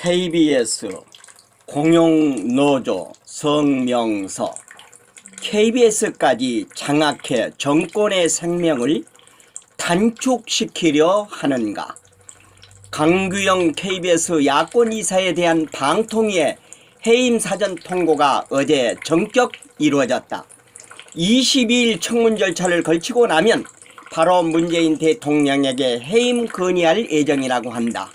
KBS 공용노조 성명서 KBS까지 장악해 정권의 생명을 단축시키려 하는가. 강규영 KBS 야권이사에 대한 방통위의 해임 사전 통고가 어제 전격 이루어졌다. 22일 청문 절차를 걸치고 나면 바로 문재인 대통령에게 해임 건의할 예정이라고 한다.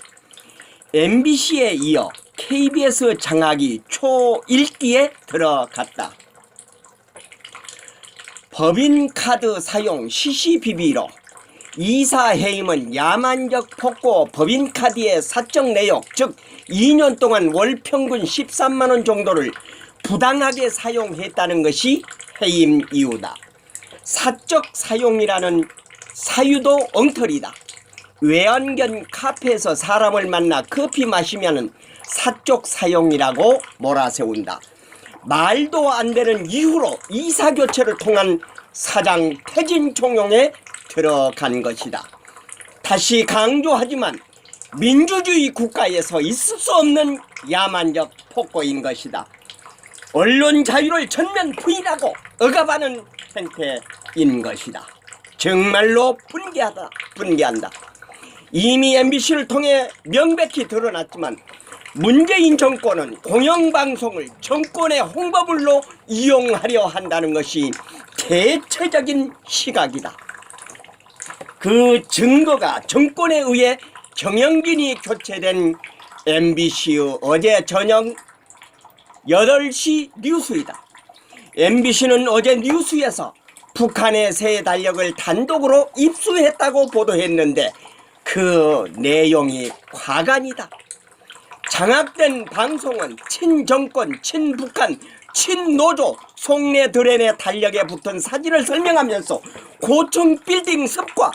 MBC에 이어 KBS 장악이 초1기에 들어갔다. 법인카드 사용 CCBB로 이사 해임은 야만적 폭고 법인카드의 사적 내역, 즉 2년 동안 월 평균 13만원 정도를 부당하게 사용했다는 것이 해임 이유다. 사적 사용이라는 사유도 엉터리다. 외환견 카페에서 사람을 만나 커피 마시면 사적 사용이라고 몰아세운다. 말도 안 되는 이유로 이사교체를 통한 사장 퇴진 종용에 들어간 것이다. 다시 강조하지만 민주주의 국가에서 있을 수 없는 야만적 폭거인 것이다. 언론 자유를 전면 부인하고 억압하는 행태인 것이다. 정말로 분개한다. 이미 MBC를 통해 명백히 드러났지만 문재인 정권은 공영방송을 정권의 홍보물로 이용하려 한다는 것이 대체적인 시각이다. 그 증거가 정권에 의해 경영진이 교체된 MBC의 어제 저녁 8시 뉴스이다. MBC는 어제 뉴스에서 북한의 새 달력을 단독으로 입수했다고 보도했는데 그 내용이 과간이다. 장악된 방송은 친정권, 친북한, 친노조, 속내 드레네 달력에 붙은 사진을 설명하면서 고층 빌딩 습과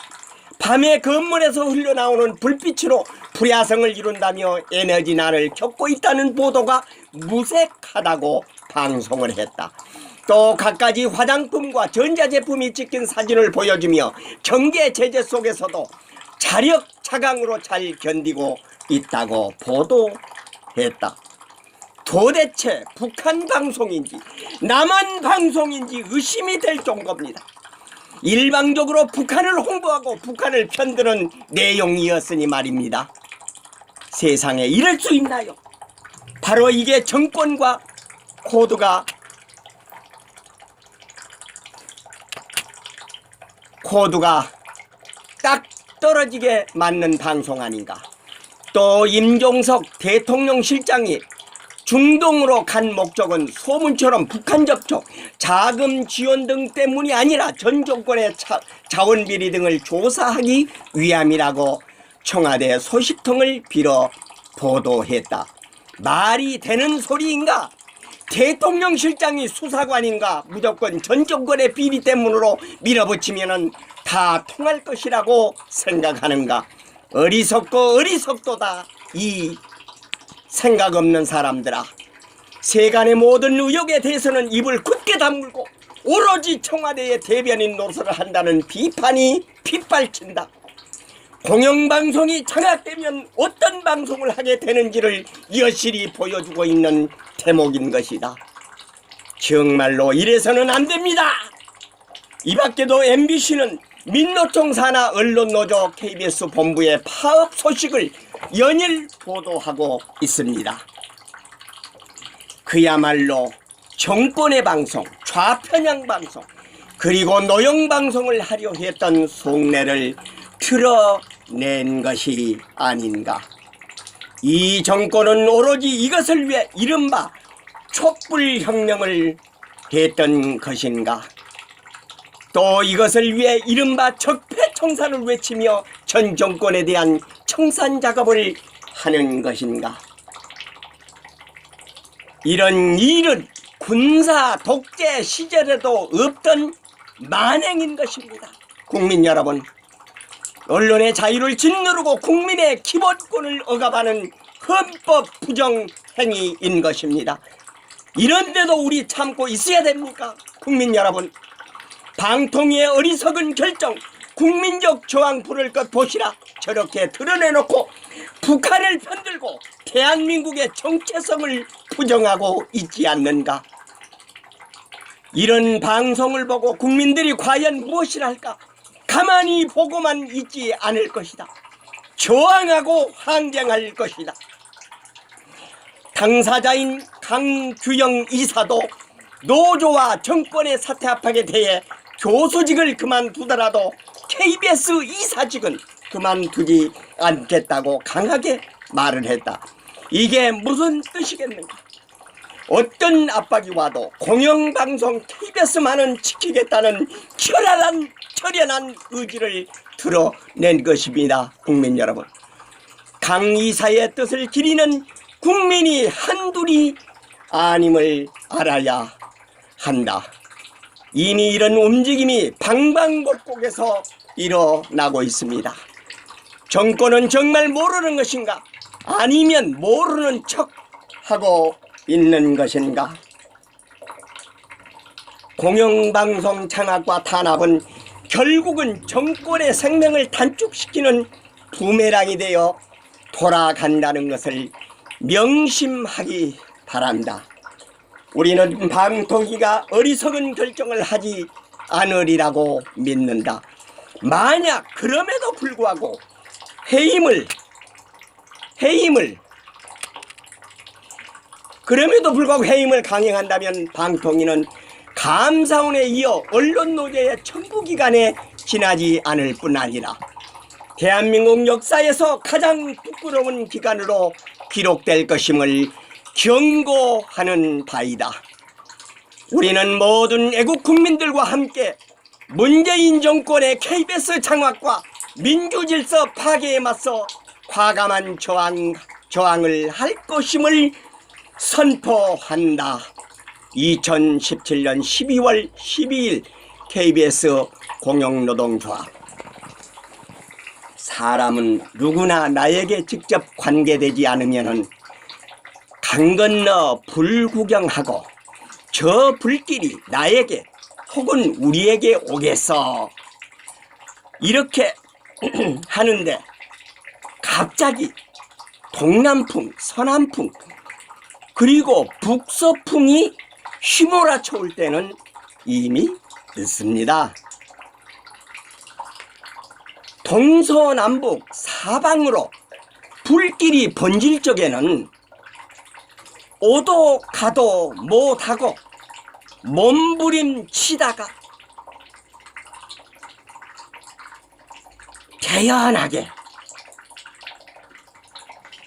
밤에 건물에서 흘러나오는 불빛으로 불야성을 이룬다며 에너지난을 겪고 있다는 보도가 무색하다고 방송을 했다. 또 갖가지 화장품과 전자제품이 찍힌 사진을 보여주며 경제 제재 속에서도 자력 차강으로 잘 견디고 있다고 보도했다. 도대체 북한 방송인지 남한 방송인지 의심이 될 정도입니다. 일방적으로 북한을 홍보하고 북한을 편드는 내용이었으니 말입니다. 세상에 이럴 수 있나요? 바로 이게 정권과 코드가 딱 떨어지게 맞는 방송 아닌가. 또 임종석 대통령 실장이 중동으로 간 목적은 소문처럼 북한 접촉, 자금 지원 등 때문이 아니라 전 정권의 자원 비리 등을 조사하기 위함이라고 청와대 소식통을 빌어 보도했다. 말이 되는 소리인가? 대통령 실장이 수사관인가? 무조건 전 정권의 비리 때문으로 밀어붙이면 다 통할 것이라고 생각하는가? 어리석도다. 이 생각 없는 사람들아. 세간의 모든 의혹에 대해서는 입을 굳게 다물고 오로지 청와대의 대변인 노릇을 한다는 비판이 빗발친다. 공영방송이 장악되면 어떤 방송을 하게 되는지를 여실히 보여주고 있는 대목인 것이다. 정말로 이래서는 안 됩니다. 이 밖에도 MBC는 민노총 산하 언론노조 KBS 본부의 파업 소식을 연일 보도하고 있습니다. 그야말로 정권의 방송, 좌편향 방송, 그리고 노영 방송을 하려 했던 속내를 드러낸 것이 아닌가. 이 정권은 오로지 이것을 위해 이른바 촛불혁명을 했던 것인가. 또 이것을 위해 이른바 적폐청산을 외치며 전 정권에 대한 청산 작업을 하는 것인가. 이런 일은 군사 독재 시절에도 없던 만행인 것입니다. 국민 여러분, 언론의 자유를 짓누르고 국민의 기본권을 억압하는 헌법 부정 행위인 것입니다. 이런데도 우리 참고 있어야 됩니까? 국민 여러분, 방통위의 어리석은 결정, 국민적 저항 부를 것 보시라. 저렇게 드러내놓고 북한을 편들고 대한민국의 정체성을 부정하고 있지 않는가? 이런 방송을 보고 국민들이 과연 무엇을 할까? 가만히 보고만 있지 않을 것이다. 저항하고 항쟁할 것이다. 당사자인 강규영 이사도 노조와 정권의 사퇴 압박에 대해 교수직을 그만두더라도 KBS 이사직은 그만두지 않겠다고 강하게 말을 했다. 이게 무슨 뜻이겠는가? 어떤 압박이 와도 공영방송 KBS만은 지키겠다는 철연한 의지를 드러낸 것입니다. 국민 여러분, 강 이사의 뜻을 기리는 국민이 한둘이 아님을 알아야 한다. 이미 이런 움직임이 방방곡곡에서 일어나고 있습니다. 정권은 정말 모르는 것인가? 아니면 모르는 척하고 있는 것인가? 공영방송 장악과 탄압은 결국은 정권의 생명을 단축시키는 부메랑이 되어 돌아간다는 것을 명심하기 바란다. 우리는 방통위가 어리석은 결정을 하지 않으리라고 믿는다. 만약 그럼에도 불구하고 해임을 강행한다면 방통위는 감사원에 이어 언론노조의 청구기간에 지나지 않을 뿐 아니라 대한민국 역사에서 가장 부끄러운 기간으로 기록될 것임을 경고하는 바이다. 우리는 모든 애국 국민들과 함께 문재인 정권의 KBS 장악과 민주질서 파괴에 맞서 과감한 저항을 할 것임을 선포한다. 2017년 12월 12일 KBS 공영노동조합. 사람은 누구나 나에게 직접 관계되지 않으면 강 건너 불 구경하고 저 불길이 나에게 혹은 우리에게 오겠어. 이렇게 하는데 갑자기 동남풍, 서남풍, 그리고 북서풍이 휘몰아쳐 올 때는 이미 늦습니다. 동서남북 사방으로 불길이 번질 적에는 오도 가도 못하고 몸부림치다가 태연하게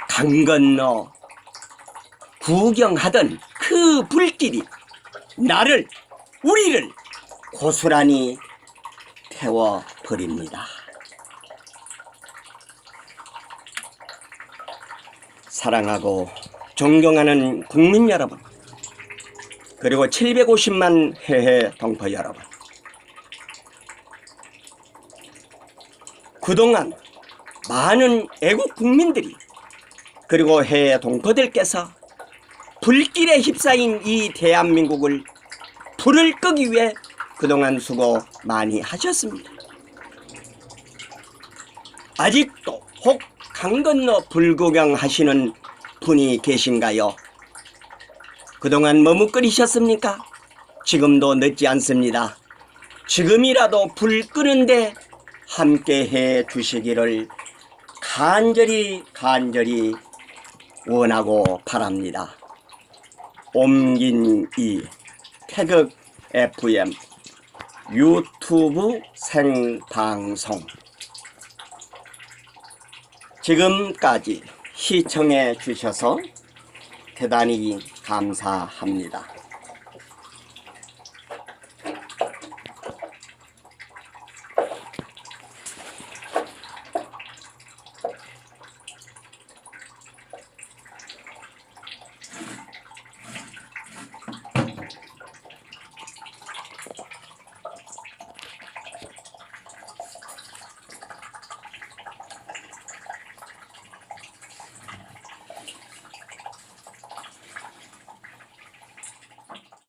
강 건너 구경하던 그 불길이 나를, 우리를 고스란히 태워버립니다. 사랑하고 존경하는 국민 여러분, 그리고 750만 해외 동포 여러분, 그동안 많은 애국 국민들이 그리고 해외 동포들께서 불길에 휩싸인 이 대한민국을 불을 끄기 위해 그동안 수고 많이 하셨습니다. 아직도 혹 강 건너 불구경 하시는 분이 계신가요? 그동안 머뭇거리셨습니까? 지금도 늦지 않습니다. 지금이라도 불 끄는데 함께 해 주시기를 간절히 원하고 바랍니다. 옮긴 이 태극 FM 유튜브 생방송, 지금까지 시청해 주셔서 대단히 감사합니다.